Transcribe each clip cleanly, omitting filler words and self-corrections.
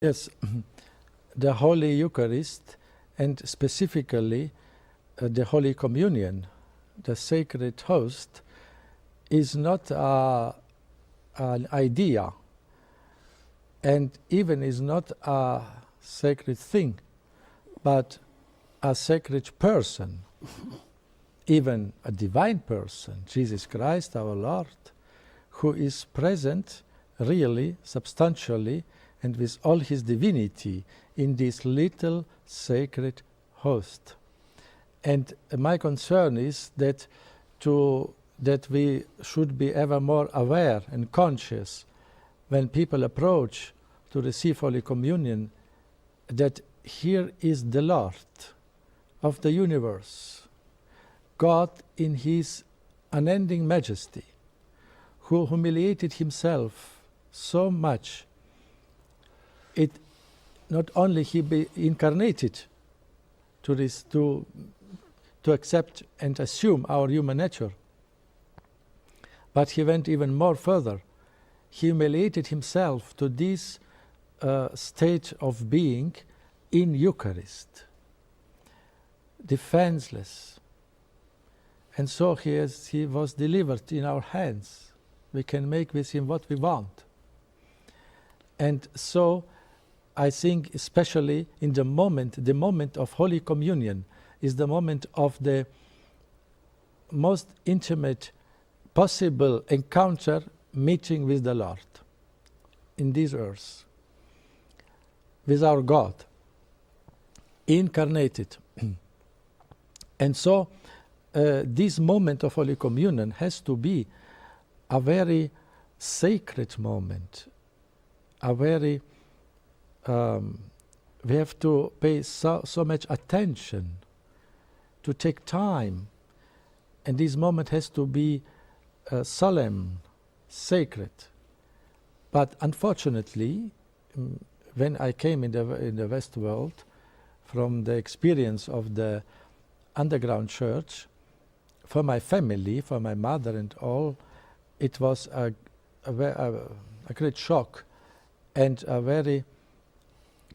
Yes, the Holy Eucharist, and specifically the Holy Communion, the sacred host, is not an idea, and even is not a sacred thing, but a sacred person, even a divine person, Jesus Christ our Lord, who is present really, substantially, and with all his divinity in this little sacred host. And my concern is that we should be ever more aware and conscious when people approach to receive Holy Communion, that here is the Lord of the universe, God in his unending majesty, who humiliated himself so much. It not only he be incarnated to accept and assume our human nature, but he went even more further. He humiliated himself to this state of being in Eucharist, defenseless. And so he was delivered in our hands. We can make with him what we want. And so I think especially in the moment of Holy Communion is the moment of the most intimate possible encounter, meeting with the Lord in this earth, with our God, incarnated. And so this moment of Holy Communion has to be a very sacred moment, a very we have to pay so much attention, to take time, and this moment has to be solemn, sacred. But unfortunately, when I came in the West world, from the experience of the underground church, for my family, for my mother and all, it was a great shock and a very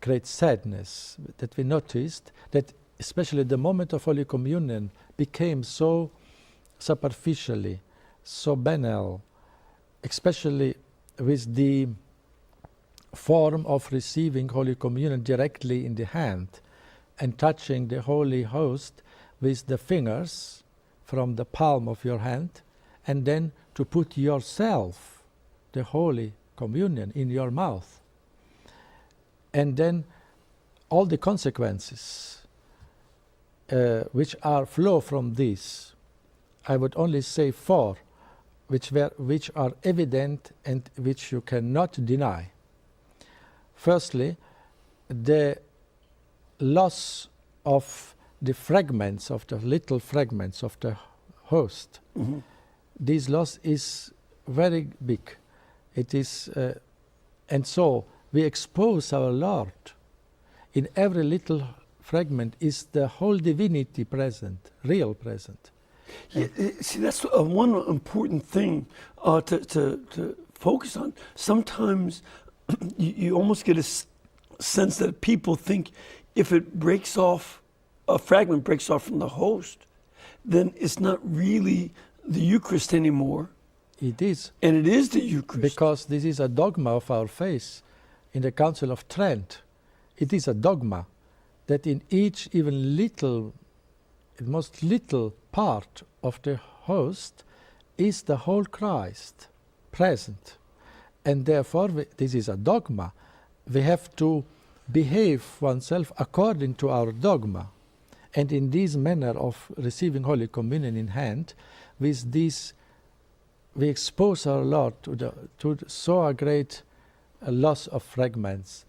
great sadness that we noticed that especially the moment of Holy Communion became so superficially, so banal, especially with the form of receiving Holy Communion directly in the hand and touching the Holy Host with the fingers from the palm of your hand, and then to put yourself, the Holy Communion, in your mouth. And then all the consequences which flow from this, I would only say four, which are evident and which you cannot deny. Firstly, the loss of the fragments, of the little fragments of the host. Mm-hmm. This loss is very big. It is, and so we expose our Lord. In every little fragment is the whole divinity present, real present. Yeah, see, that's one important thing to focus on. Sometimes you almost get a sense that people think if it breaks off, a fragment breaks off from the host, then it's not really the Eucharist anymore. It is. And it is the Eucharist. Because this is a dogma of our faith. In the Council of Trent, it is a dogma that in each even most little part of the host is the whole Christ present. And therefore, this is a dogma. We have to behave oneself according to our dogma. And in this manner of receiving Holy Communion in hand, with this, we expose our Lord to so a great loss of fragments.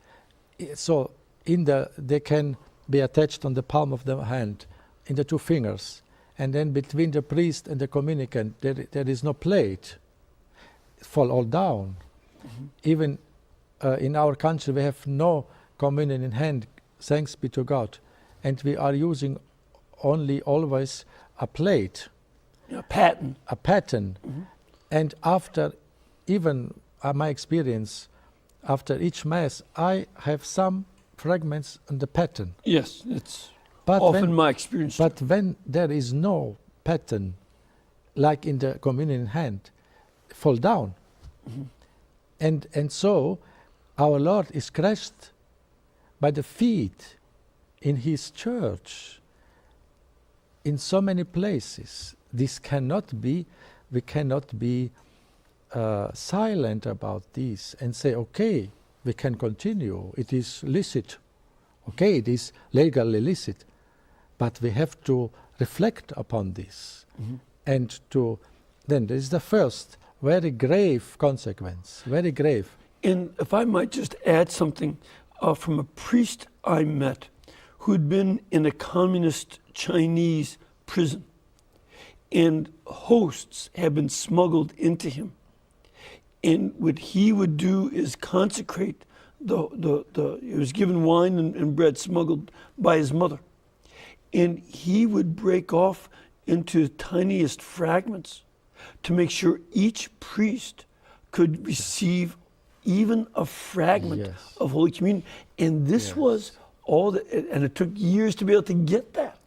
So they can be attached on the palm of the hand, in the two fingers, and then between the priest and the communicant there is no plate. It fall all down. Mm-hmm. Even in our country we have no communion in hand, thanks be to God, and we are using only always a plate, a paten. Mm-hmm. And after even my experience, after each Mass, I have some fragments on the pattern. Yes, it's But often when, my experience. but when there is no pattern, like in the communion in hand, fall down. And so our Lord is crushed by the feet in his church in so many places. This cannot be, we cannot be silent about this and say, okay, we can continue, it is licit, okay, it is legally licit, but we have to reflect upon this. And to, then there is the first very grave consequence, very grave. And if I might just add something from a priest I met who'd been in a communist Chinese prison, and hosts had been smuggled into him. And what he would do is consecrate he was given wine and bread smuggled by his mother. And he would break off into tiniest fragments to make sure each priest could receive even a fragment of Holy Communion. And this was all that, and it took years to be able to get that.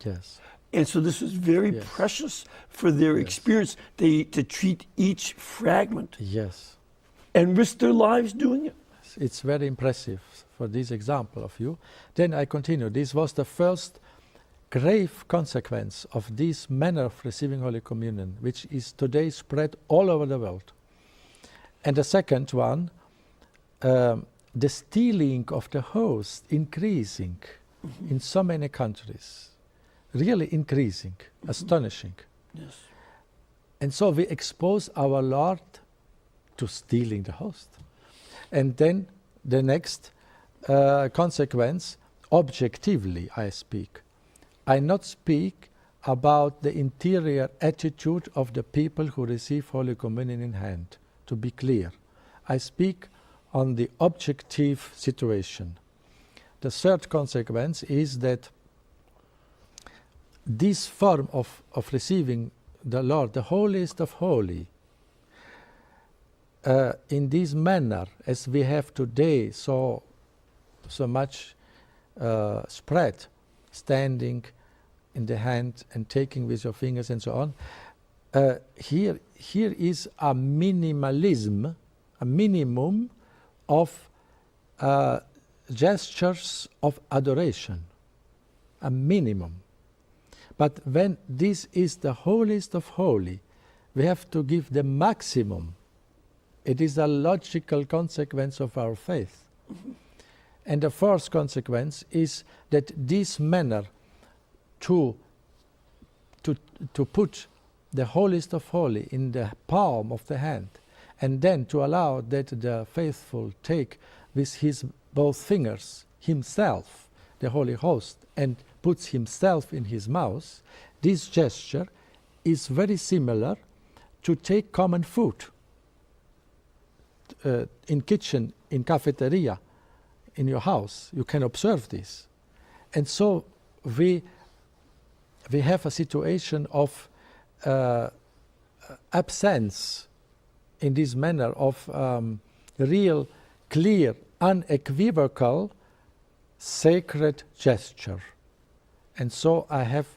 And so this was very precious for their experience, to treat each fragment and risk their lives doing it. It's very impressive for this example of you. Then I continue. This was the first grave consequence of this manner of receiving Holy Communion, which is today spread all over the world. And the second one, the stealing of the host increasing in so many countries, really increasing, astonishing. And so we expose our Lord to stealing the host. And then the next consequence, objectively I speak. I not speak about the interior attitude of the people who receive Holy Communion in hand, to be clear. I speak on the objective situation. The third consequence is that this form of receiving the Lord, the holiest of holy, in this manner, as we have today so much spread, standing in the hand and taking with your fingers and so on, here is a minimalism, a minimum of gestures of adoration, a minimum. But when this is the holiest of holy, we have to give the maximum. It is a logical consequence of our faith. And the fourth consequence is that this manner to put the holiest of holy in the palm of the hand, and then to allow that the faithful take with his both fingers himself, the Holy Host, and puts himself in his mouth, this gesture is very similar to take common food in kitchen, in cafeteria, in your house. You can observe this. And so we have a situation of absence in this manner of real, clear, unequivocal, sacred gesture. And so I have